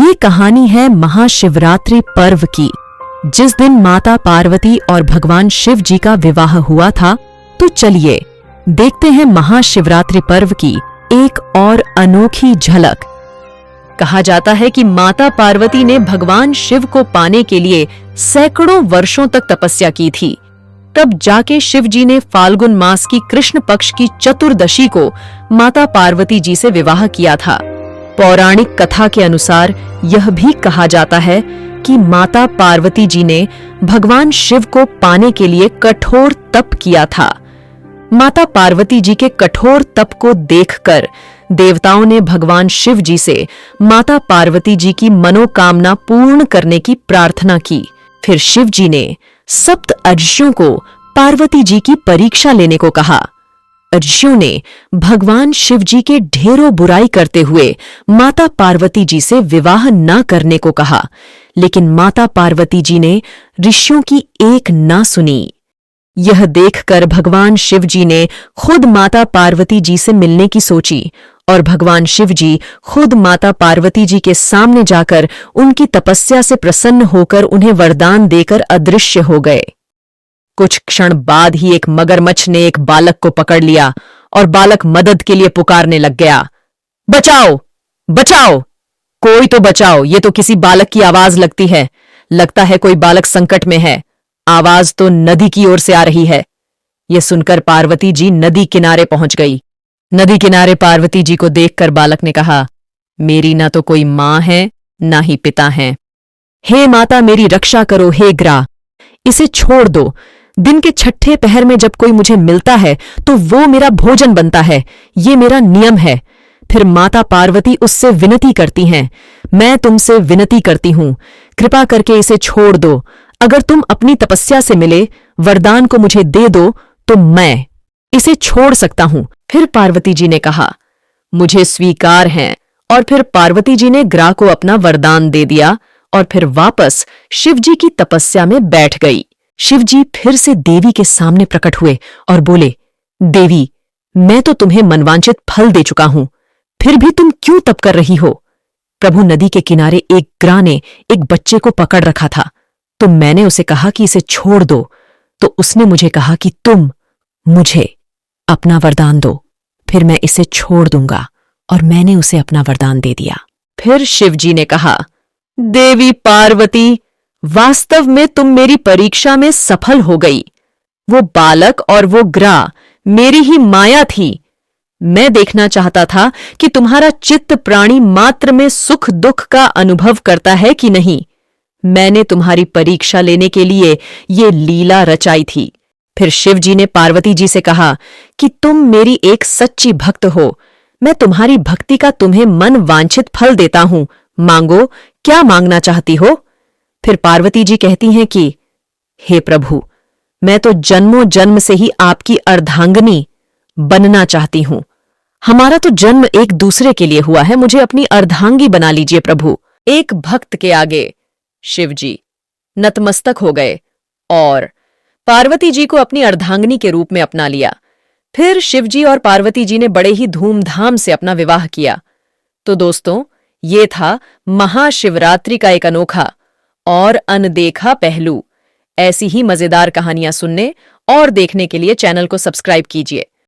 ये कहानी है महाशिवरात्रि पर्व की, जिस दिन माता पार्वती और भगवान शिव जी का विवाह हुआ था। तो चलिए देखते हैं महाशिवरात्रि पर्व की एक और अनोखी झलक। कहा जाता है कि माता पार्वती ने भगवान शिव को पाने के लिए सैकड़ों वर्षों तक तपस्या की थी। तब जाके शिव जी ने फाल्गुन मास की कृष्ण पक्ष की चतुर्दशी को माता पार्वती जी से विवाह किया था। पौराणिक कथा के अनुसार यह भी कहा जाता है कि माता पार्वती जी ने भगवान शिव को पाने के लिए कठोर तप किया था। माता पार्वती जी के कठोर तप को देखकर देवताओं ने भगवान शिव जी से माता पार्वती जी की मनोकामना पूर्ण करने की प्रार्थना की। फिर शिव जी ने सप्त ऋषियों को पार्वती जी की परीक्षा लेने को कहा। ऋषियों ने भगवान शिव जी के ढेरों बुराई करते हुए माता पार्वती जी से विवाह न करने को कहा, लेकिन माता पार्वती जी ने ऋषियों की एक ना सुनी। यह देखकर भगवान शिव जी ने खुद माता पार्वती जी से मिलने की सोची और भगवान शिव जी खुद माता पार्वती जी के सामने जाकर उनकी तपस्या से प्रसन्न होकर उन्हें वरदान देकर अदृश्य हो गए। कुछ क्षण बाद ही एक मगरमच्छ ने एक बालक को पकड़ लिया और बालक मदद के लिए पुकारने लग गया, बचाओ बचाओ, कोई तो बचाओ, ये तो किसी बालक की आवाज लगती है। लगता है कोई बालक संकट में है। आवाज तो नदी की ओर से आ रही है। यह सुनकर पार्वती जी नदी किनारे पहुंच गई। नदी किनारे पार्वती जी को देखकर बालक ने कहा, मेरी ना तो कोई मां है ना ही पिता है। हे माता, मेरी रक्षा करो। हे ग्रा, इसे छोड़ दो। दिन के छठे पहर में जब कोई मुझे मिलता है तो वो मेरा भोजन बनता है। ये मेरा नियम है। फिर माता पार्वती उससे विनती करती हैं, मैं तुमसे विनती करती हूं, कृपा करके इसे छोड़ दो। अगर तुम अपनी तपस्या से मिले वरदान को मुझे दे दो तो मैं इसे छोड़ सकता हूं। फिर पार्वती जी ने कहा, मुझे स्वीकार है। और फिर पार्वती जी ने ग्रा को अपना वरदान दे दिया और फिर वापस शिव जी की तपस्या में बैठ गई। शिव जी फिर से देवी के सामने प्रकट हुए और बोले, देवी, मैं तो तुम्हें मनवांचित फल दे चुका हूं, फिर भी तुम क्यों तप कर रही हो? प्रभु, नदी के किनारे एक ग्रा ने एक बच्चे को पकड़ रखा था, तो मैंने उसे कहा कि इसे छोड़ दो, तो उसने मुझे कहा कि तुम मुझे अपना वरदान दो, फिर मैं इसे छोड़ दूंगा, और मैंने उसे अपना वरदान दे दिया। फिर शिव जी ने कहा, देवी पार्वती, वास्तव में तुम मेरी परीक्षा में सफल हो गई। वो बालक और वो ग्रा मेरी ही माया थी। मैं देखना चाहता था कि तुम्हारा चित्त प्राणी मात्र में सुख दुख का अनुभव करता है कि नहीं। मैंने तुम्हारी परीक्षा लेने के लिए ये लीला रचाई थी। फिर शिव जी ने पार्वती जी से कहा कि तुम मेरी एक सच्ची भक्त हो। मैं तुम्हारी भक्ति का तुम्हें मन वांछित फल देता हूं। मांगो, क्या मांगना चाहती हो? फिर पार्वती जी कहती हैं कि हे प्रभु, मैं तो जन्मों जन्म से ही आपकी अर्धांगिनी बनना चाहती हूं। हमारा तो जन्म एक दूसरे के लिए हुआ है, मुझे अपनी अर्धांगी बना लीजिए प्रभु। एक भक्त के आगे शिव जी नतमस्तक हो गए और पार्वती जी को अपनी अर्धांगिनी के रूप में अपना लिया। फिर शिव जी और पार्वती जी ने बड़े ही धूमधाम से अपना विवाह किया। तो दोस्तों, ये था महाशिवरात्रि का एक अनोखा और अनदेखा पहलू। ऐसी ही मजेदार कहानियां सुनने और देखने के लिए चैनल को सब्सक्राइब कीजिए।